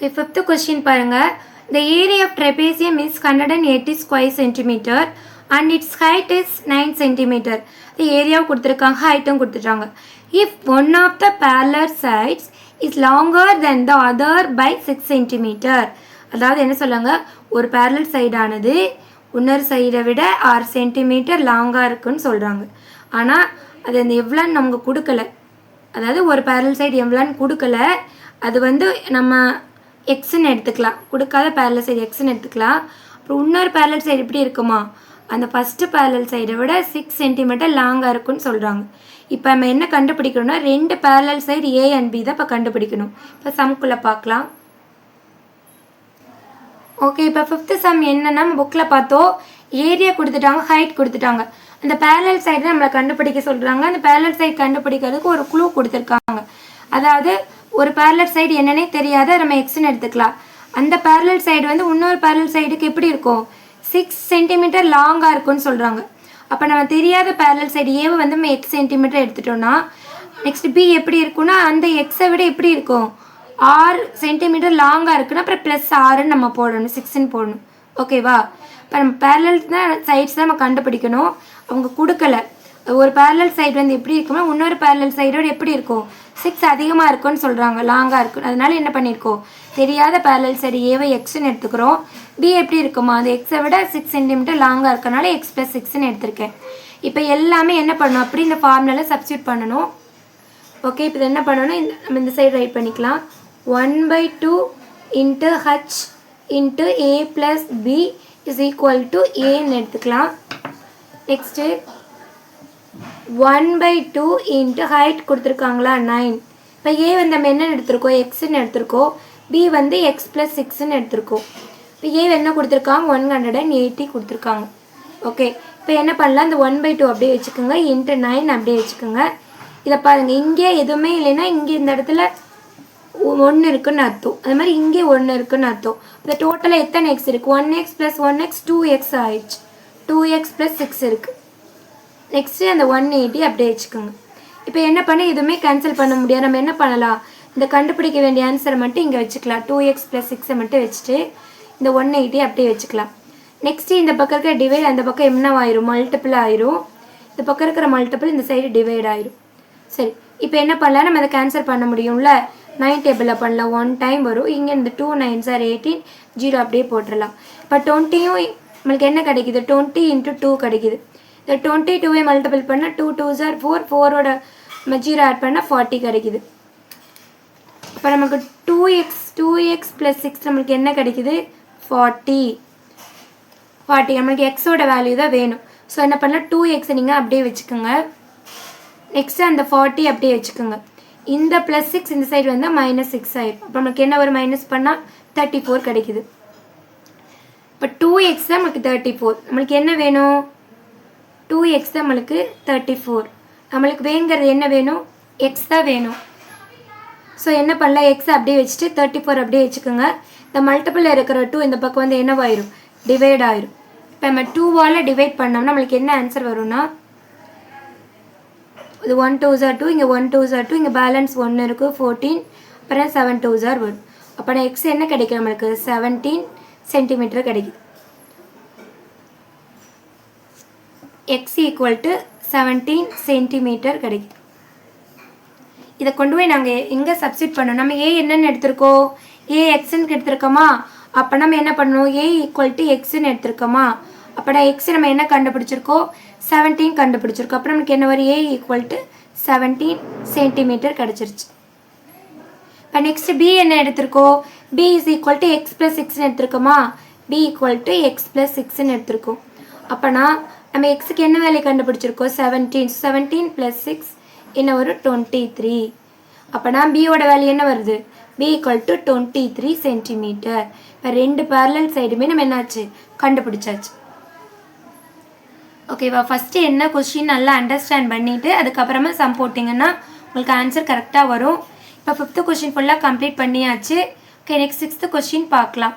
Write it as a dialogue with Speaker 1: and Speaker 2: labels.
Speaker 1: Okay, fifth question பாருங்க. The area of trapezium is 180 square centimeter and its height is 9 centimeter. The area கொடுத்திருக்காங்க, height-ம் கொடுத்துட்டாங்க. If one of the parallel sides is longer than the other by 6 centimeter. அதாவது என்ன சொல்லுங்க, ஒரு parallel side ஆனது இன்னொரு சைடை விட 6 சென்டிமீட்டர் லாங்காக இருக்குன்னு சொல்கிறாங்க. ஆனால் அது அந்த எவ்வளோன்னு நமக்கு கொடுக்கல. அதாவது ஒரு parallel side எவ்வளோன்னு கொடுக்கல. அது வந்து நம்ம எக்ஸ்ன்னு எடுத்துக்கலாம், கொடுக்காத parallel side எக்ஸ்ன்னு எடுத்துக்கலாம். அப்புறம் இன்னொரு parallel side எப்படி இருக்குமா, அந்த ஃபஸ்ட்டு parallel சைடை விட 6 சென்டிமீட்டர் லாங்காக இருக்குன்னு சொல்கிறாங்க. இப்போ நம்ம என்ன கண்டுபிடிக்கணும்னா, ரெண்டு parallel side A and B தான் இப்போ கண்டுபிடிக்கணும். இப்போ சம்குள்ளே பார்க்கலாம். ஓகே, இப்போ ஃபிஃப்த்து சம் என்னென்னா புக்கில் பார்த்தோம், ஏரியா கொடுத்துட்டாங்க, ஹைட் கொடுத்துட்டாங்க. அந்த parallel side நம்மளை கண்டுபிடிக்க சொல்கிறாங்க. அந்த parallel side கண்டுபிடிக்கிறதுக்கு ஒரு க்ளூ கொடுத்துருக்காங்க. அதாவது ஒரு parallel side என்னன்னே தெரியாத நம்ம எக்ஸ்ன்னு எடுத்துக்கலாம். அந்த parallel side வந்து இன்னொரு parallel சைடுக்கு எப்படி இருக்கும், 6 சென்டிமீட்டர் லாங்காக இருக்குன்னு சொல்கிறாங்க. அப்போ நம்ம தெரியாத parallel side ஏவை வந்து நம்ம எக்ஸ் சென்டிமீட்டர் எடுத்துட்டோம்னா, நெக்ஸ்ட் பி எப்படி இருக்குன்னா அந்த எக்ஸை விட எப்படி இருக்கும், 6 சென்டிமீட்டர் லாங்காக இருக்குன்னா அப்புறம் ப்ளஸ் 6ன்னு நம்ம போடணும், 6ன்னு போடணும். ஓகேவா? இப்போ நம்ம parallel தான் சைட்ஸ் தான் நம்ம கண்டுபிடிக்கணும். அவங்க கொடுக்கல. ஒரு parallel சைடு வந்து எப்படி இருக்குன்னா இன்னொரு parallel சைடோட எப்படி இருக்கும், 6 அதிகமாக இருக்குன்னு சொல்கிறாங்க, லாங்காக இருக்கும். அதனால என்ன பண்ணியிருக்கோம், தெரியாத parallel சைடு ஏவை எக்ஸ்ன்னு எடுத்துக்கிறோம். பி எப்படி இருக்குமா, அந்த எக்ஸை விட 6 சென்டிமீட்டர் லாங்காக இருக்கனால எக்ஸ் ப்ளஸ் 6ன்னு எடுத்திருக்கேன். இப்போ எல்லாமே என்ன பண்ணணும், அப்படி இந்த ஃபார்முலாவில் சப்ஸ்டியூட் பண்ணணும். ஓகே, இப்போ என்ன பண்ணணும், நம்ம இந்த சைடு ரைட் பண்ணிக்கலாம். 1/2 into h into A plus B is equal to ஏன்னு எடுத்துக்கலாம். நெக்ஸ்ட்டு 1/2 இன்ட்டு ஹைட் கொடுத்துருக்காங்களா 9. இப்போ ஏ வந்து நம்ம என்னென்னு எடுத்திருக்கோம், எக்ஸ்ன்னு எடுத்திருக்கோம். பி வந்து எக்ஸ் ப்ளஸ் 6ன்னு எடுத்திருக்கோம். இப்போ ஏ என்ன கொடுத்துருக்காங்க, 180 கொடுத்துருக்காங்க. ஓகே, இப்போ என்ன பண்ணலாம், இந்த 1/2 அப்படியே வச்சுக்கோங்க, இன்ட்டு 9 அப்படியே வச்சுக்கோங்க. இதை பாருங்கள், இங்கே எதுவுமே இல்லைன்னா இங்கே இந்த இடத்துல 1 இருக்குன்னு அர்த்தம். அது மாதிரி இங்கே 1 இருக்குன்னு அர்த்தம். இந்த டோட்டலாக எத்தனை எக்ஸ் இருக்குது, 1x + 1x 2x ஆயிடுச்சு. 2x + 6 இருக்குது. நெக்ஸ்ட்டு அந்த 180 அப்படியே வச்சுக்கோங்க. இப்போ என்ன பண்ண, எதுவுமே கேன்சல் பண்ண முடியாது. நம்ம என்ன பண்ணலாம், இந்த கண்டுபிடிக்க வேண்டிய ஆன்சரை மட்டும் இங்கே வச்சுக்கலாம். 2x + 6 மட்டும் வச்சுட்டு இந்த 180 அப்படியே வச்சுக்கலாம். நெக்ஸ்ட்டு இந்த பக்கம் இருக்கிற டிவைட் அந்த பக்கம் என்ன ஆயிரும், மல்டிபிள் ஆயிரும். இந்த பக்கம் இருக்கிற மல்டிபிள் இந்த சைடு டிவைட் ஆயிரும். சரி, இப்போ என்ன பண்ணலாம், நம்ம அதை கேன்சல் பண்ண முடியும்ல. 9 டேபிளில் பண்ணலாம், 1 டைம் வரும். இங்கே இந்த 2 9s are 18, 0 அப்படியே போட்டுடலாம். இப்போ 20யும் நம்மளுக்கு என்ன கிடைக்குது, 20 × 2 கிடைக்குது. இந்த 22 மல்டிபிள் பண்ணால் 2 2s are 4, 4ஓட நம்ம 0 ஆட் பண்ணால் 40 கிடைக்குது. இப்போ நமக்கு 2x + 6 நம்மளுக்கு என்ன கிடைக்குது, 40. நம்மளுக்கு எக்ஸோட வேல்யூ தான் வேணும். ஸோ என்ன பண்ணலாம், 2x நீங்கள் அப்படியே வச்சுக்கோங்க. நெக்ஸ்ட்டு அந்த 40 அப்படியே வச்சுக்கோங்க. இந்த +6 இந்த சைடு வந்து -6 ஆயிடும். அப்போ நமக்கு என்ன ஒரு மைனஸ் பண்ணால் 34 கிடைக்குது. இப்போ 2x தான் நமக்கு 34. நம்மளுக்கு என்ன வேணும், 2x தான் நம்மளுக்கு 34. நம்மளுக்கு வேங்கிறது என்ன வேணும், எக்ஸ் தான் வேணும். ஸோ என்ன பண்ணலாம், எக்ஸ் அப்படியே வச்சுட்டு 34 அப்படியே வச்சுக்கோங்க. இந்த மல்டிபிள் இருக்கிற 2 இந்த பக்கம் வந்து என்னவாயிரும், டிவைட் ஆயிரும். இப்போ நம்ம 2வால் டிவைட் பண்ணோம்னா நம்மளுக்கு என்ன ஆன்சர் வரும்னா, இது 1 2s are 2, இங்கே 1 2s are 2, இங்கே பேலன்ஸ் 1 இருக்குது 14, அப்புறம் 7 2s are வரும். அப்போ நான் எக்ஸ் என்ன கிடைக்கும், நம்மளுக்கு 17 சென்டிமீட்டர் கிடைக்குது. எக்ஸ் = 17 சென்டிமீட்டர் கிடைக்குது. இதை கொண்டு போய் நாங்கள் எங்கே சப்ஸ்டியூட் பண்ணோம், நம்ம ஏ என்னென்னு எடுத்திருக்கோம், ஏ எக்ஸ்ன்னு எடுத்திருக்கோமா. அப்போ நம்ம என்ன பண்ணணும், ஏ = எக்ஸ்ன்னு எடுத்திருக்கோமா. அப்போ நான் எக்ஸ் நம்ம என்ன கண்டுபிடிச்சிருக்கோம், 17 கண்டுபிடிச்சிருக்கோம். அப்புறம் நமக்கு என்ன வரும், ஏ = 17 சென்டிமீட்டர் கிடச்சிருச்சு. இப்போ நெக்ஸ்ட் பி என்ன எடுத்திருக்கோம், பி = எக்ஸ் + 6ன்னு எடுத்திருக்கோமா. பி = எக்ஸ் + 6ன்னு எடுத்திருக்கோம். அப்போனா நம்ம எக்ஸுக்கு என்ன வேல்யூ கண்டுபிடிச்சிருக்கோம், 17. 17 + 6 என்ன வரும், 23. அப்போனா பியோட வேல்யூ என்ன வருது, பி = 23 சென்டிமீட்டர். இப்போ ரெண்டு parallel சைடுமே நம்ம என்னாச்சு, கண்டுபிடிச்சாச்சு. ஓகேவா? ஃபஸ்ட்டு என்ன கொஸ்டின் நல்லா அண்டர்ஸ்டாண்ட் பண்ணிவிட்டு அதுக்கப்புறமா சம் போட்டிங்கன்னா உங்களுக்கு ஆன்சர் கரெக்டாக வரும். இப்போ 5th கொஸ்டின் ஃபுல்லாக கம்ப்ளீட் பண்ணியாச்சு. ஓகே, நெக்ஸ்ட் 6th கொஸ்டின் பார்க்கலாம்.